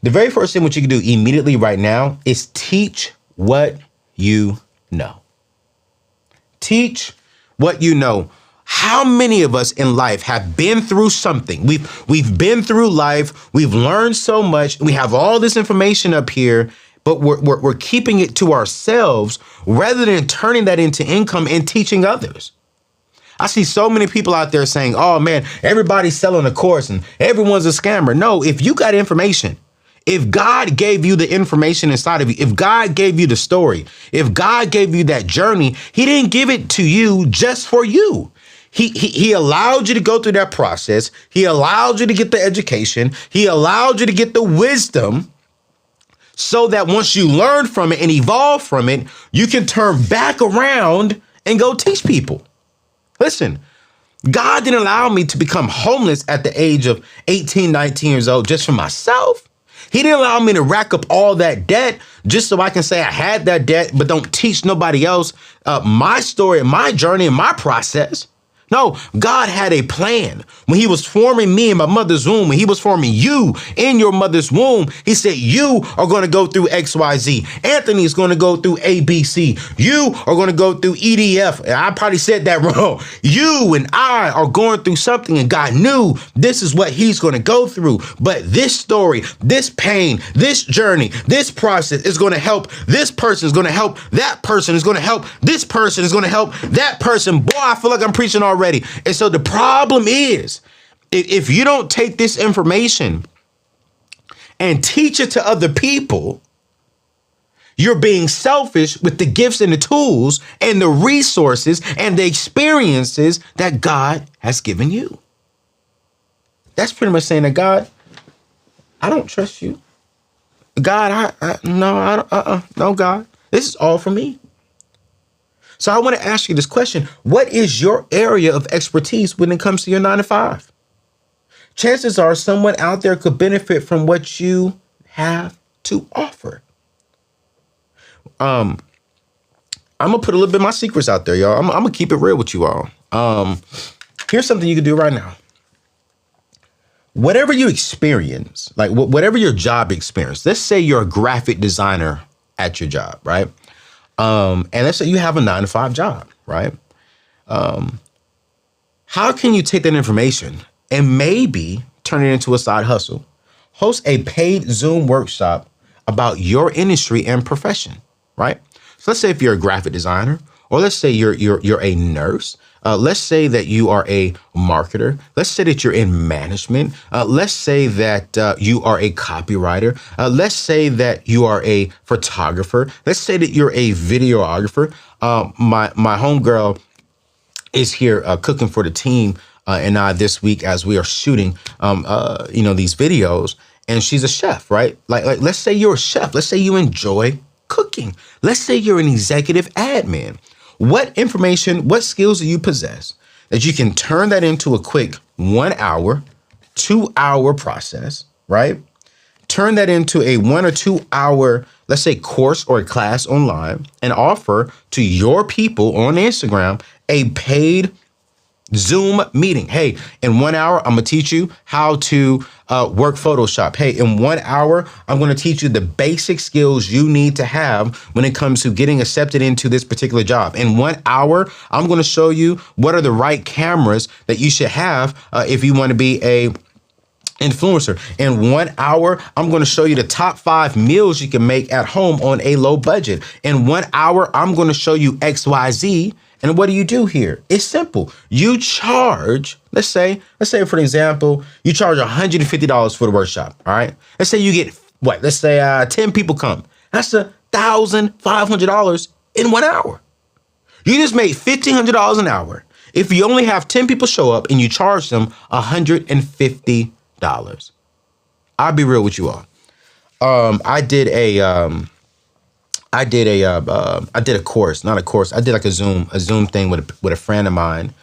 The very first thing what you can do immediately right now is teach what you know. Teach what you know. How many of us in life have been through something? We've been through life. We've learned so much. We have all this information up here, but we're keeping it to ourselves rather than turning that into income and teaching others. I see so many people out there saying, oh man, everybody's selling a course and everyone's a scammer. No, if you got information, if God gave you the information inside of you, if God gave you the story, if God gave you that journey, he didn't give it to you just for you. He allowed you to go through that process. He allowed you to get the education. He allowed you to get the wisdom so that once you learn from it and evolve from it, you can turn back around and go teach people. Listen, God didn't allow me to become homeless at the age of 18, 19 years old just for myself. He didn't allow me to rack up all that debt just so I can say I had that debt, but don't teach nobody else my story and my journey and my process. No, God had a plan. When he was forming me in my mother's womb, when he was forming you in your mother's womb, he said, you are going to go through XYZ. Anthony is going to go through ABC. You are going to go through EDF. I probably said that wrong. You and I are going through something, and God knew this is what he's going to go through. But this story, this pain, this journey, this process is going to help. This person is going to help. That person is going to help. This person is going to help. That person. Boy, I feel like I'm preaching already. And so the problem is, if you don't take this information and teach it to other people, you're being selfish with the gifts and the tools and the resources and the experiences that God has given you. That's pretty much saying that, God, I don't trust you. God, no, God, this is all for me. So I want to ask you this question. What is your area of expertise when it comes to your 9 to 5? Chances are someone out there could benefit from what you have to offer. I'm going to put a little bit of my secrets out there, y'all. I'm going to keep it real with you all. Here's something you can do right now. Whatever you experience, like whatever your job experience, let's say you're a graphic designer at your job, right? And let's say you have a 9 to 5 job, right? How can you take that information and maybe turn it into a side hustle? Host a paid Zoom workshop about your industry and profession, right? So let's say if you're a graphic designer, or let's say you're a nurse. Let's say that you are a marketer. Let's say that you're in management. Let's say that you are a copywriter. Let's say that you are a photographer. Let's say that you're a videographer. My homegirl is here cooking for the team and I this week as we are shooting, these videos. And she's a chef, right? Like let's say you're a chef. Let's say you enjoy cooking. Let's say you're an executive admin. What information, what skills do you possess that you can turn that into a quick 1 hour, 2 hour process, right? Turn that into a 1 or 2 hour, let's say course or a class online, and offer to your people on Instagram a paid Zoom meeting. Hey, in 1 hour, I'm going to teach you how to work Photoshop. Hey, in 1 hour, I'm going to teach you the basic skills you need to have when it comes to getting accepted into this particular job. In 1 hour, I'm going to show you what are the right cameras that you should have if you want to be a influencer. In 1 hour, I'm going to show you the top 5 meals you can make at home on a low budget. In 1 hour, I'm going to show you XYZ. And what do you do here? It's simple. You charge, let's say for example, you charge $150 for the workshop. All right. Let's say you get what? Let's say 10 people come. That's $1,500 in 1 hour. You just made $1,500 an hour. If you only have 10 people show up and you charge them $150. I'll be real with you all. I did a course, not a course. I did like a Zoom thing with a friend of mine.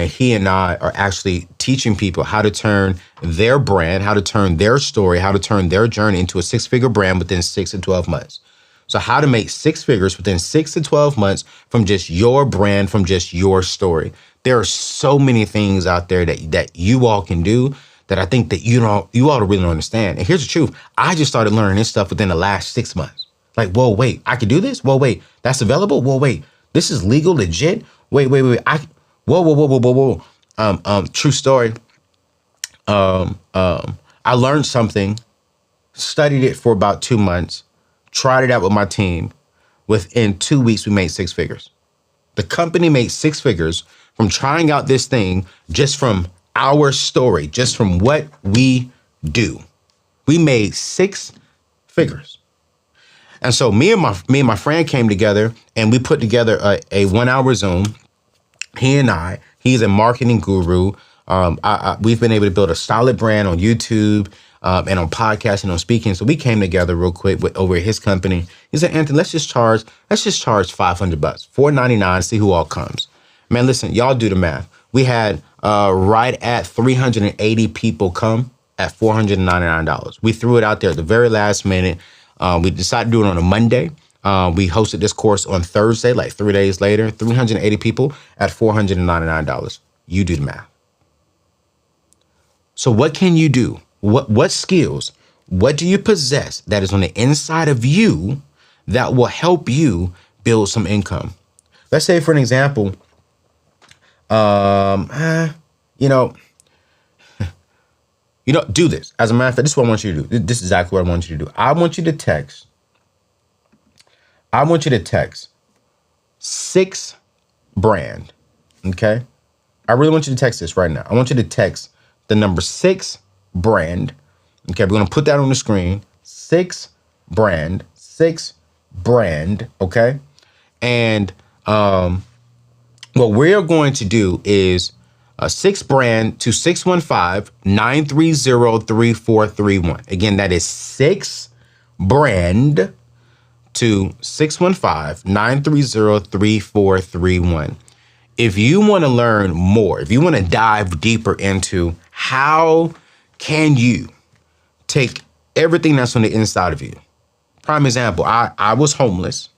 He and I are actually teaching people how to turn their brand, how to turn their story, how to turn their journey into a 6-figure brand within 6 to 12 months. So how to make 6 figures within 6 to 12 months from just your brand, from just your story. There are so many things out there that you all can do that I think that you ought to really understand. And here's the truth. I just started learning this stuff within the last 6 months. Like, whoa, wait, I can do this? Whoa, wait, that's available? Whoa, wait, this is legal, legit? Wait. Whoa. True story. I learned something, studied it for about 2 months, tried it out with my team. Within 2 weeks, we made 6 figures. The company made 6 figures from trying out this thing, just from our story, just from what we do. We made 6 figures. And so me and my friend came together and we put together a 1 hour Zoom. He's a marketing guru. We've been able to build a solid brand on YouTube and on podcasts and on speaking. So we came together real quick over his company. He said, Anthony, let's just charge $500, $499, see who all comes. Man, listen, y'all do the math. We had right at 380 people come at $499. We threw it out there at the very last minute. We decided to do it on a Monday. We hosted this course on Thursday, like 3 days later, 380 people at $499. You do the math. So what can you do? What skills, what do you possess that is on the inside of you that will help you build some income? Let's say, for an example, do this. As a matter of fact, this is what I want you to do. This is exactly what I want you to do. I want you to text 6 brand. Okay. I really want you to text this right now. I want you to text the number 6 brand. Okay. We're going to put that on the screen. 6 brand. Okay. And, what we're going to do is 6 brand to 615-930-3431. Again, that is 6 brand to 615-930-3431. If you want to learn more, if you want to dive deeper into how can you take everything that's on the inside of you. Prime example, I was homeless.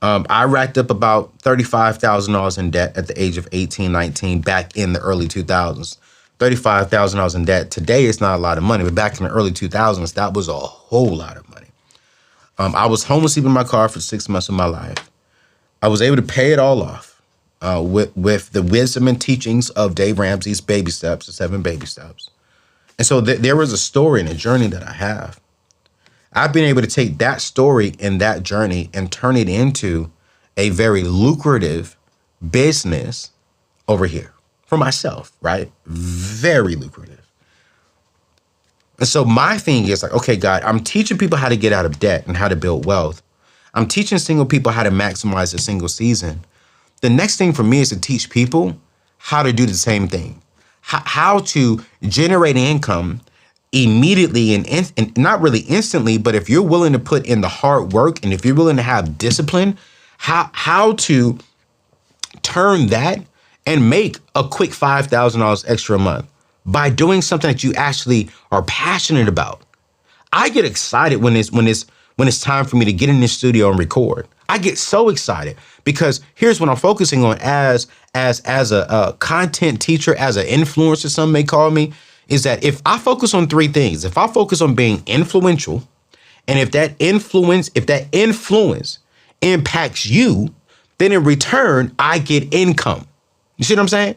I racked up about $35,000 in debt at the age of 18, 19, back in the early 2000s. $35,000 in debt. Today, it's not a lot of money, but back in the early 2000s, that was a whole lot of money. I was homeless, sleeping in my car for 6 months of my life. I was able to pay it all off with the wisdom and teachings of Dave Ramsey's baby steps, the 7 baby steps. And so there was a story and a journey that I have. I've been able to take that story and that journey and turn it into a very lucrative business over here for myself, right? Very lucrative. And so my thing is like, okay, God, I'm teaching people how to get out of debt and how to build wealth. I'm teaching single people how to maximize a single season. The next thing for me is to teach people how to do the same thing, how to generate income immediately and not really instantly, but if you're willing to put in the hard work and if you're willing to have discipline, how to turn that and make a quick $5,000 extra a month by doing something that you actually are passionate about. I get excited when it's time for me to get in this studio and record. I get so excited because here's what I'm focusing on as a content teacher, as an influencer, some may call me, is that if I focus on 3 things, if I focus on being influential, and if that influence impacts you, then in return, I get income. You see what I'm saying?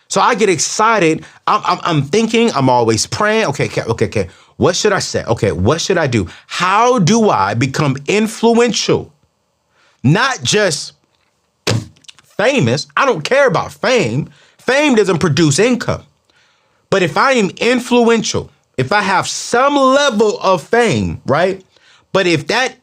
So I get excited. I'm thinking, I'm always praying. Okay. What should I say? Okay, what should I do? How do I become influential? Not just famous. I don't care about fame. Fame doesn't produce income. But if I am influential, if I have some level of fame, right? But if that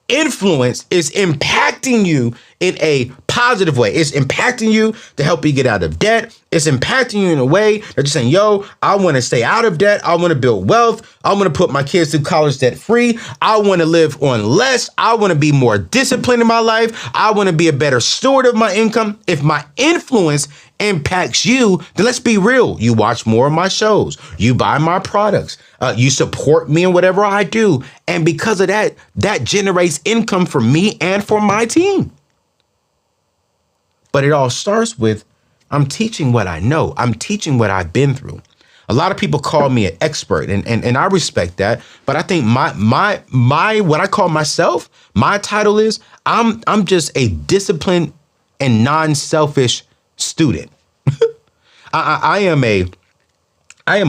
influence is impacting you in a positive way, it's impacting you to help you get out of debt. It's impacting you in a way that you're saying, yo, I want to stay out of debt. I want to build wealth. I want to put my kids through college debt free. I want to live on less. I want to be more disciplined in my life. I want to be a better steward of my income. If my influence impacts you, then let's be real. You watch more of my shows. You buy my products. You support me in whatever I do. And because of that, that generates income for me and for my team. But it all starts with, I'm teaching what I know. I'm teaching what I've been through. A lot of people call me an expert, and I respect that. But I think my what I call myself, my title is I'm just a disciplined and non-selfish student. I am a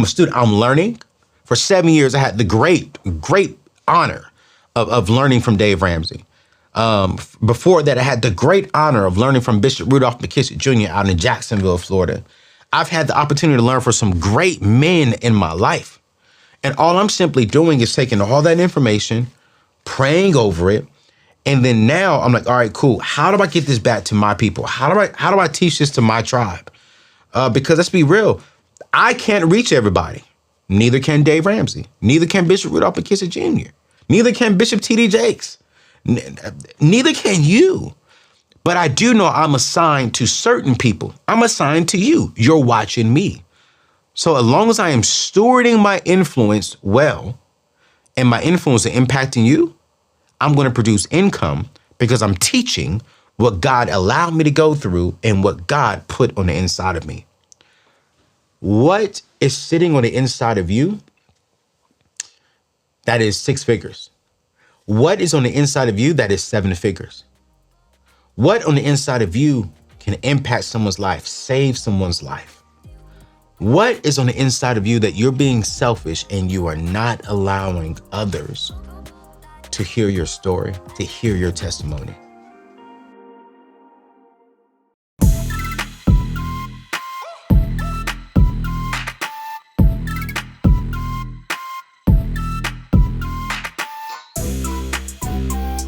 student. I'm learning. For 7 years, I had the great honor of learning from Dave Ramsey. Before that, I had the great honor of learning from Bishop Rudolph McKissick Jr. out in Jacksonville, Florida. I've had the opportunity to learn from some great men in my life. And all I'm simply doing is taking all that information, praying over it. And then now I'm like, all right, cool. How do I get this back to my people? How do I teach this to my tribe? Because let's be real, I can't reach everybody. Neither can Dave Ramsey. Neither can Bishop Rudolph McKissick Jr. Neither can Bishop T.D. Jakes. Neither can you. But I do know I'm assigned to certain people. I'm assigned to you. You're watching me. So as long as I am stewarding my influence well, and my influence is impacting you, I'm going to produce income because I'm teaching what God allowed me to go through and what God put on the inside of me. What is sitting on the inside of you? That is 6 figures. What is on the inside of you? That is 7 figures. What on the inside of you can impact someone's life, save someone's life? What is on the inside of you that you're being selfish and you are not allowing others to hear your story, to hear your testimony?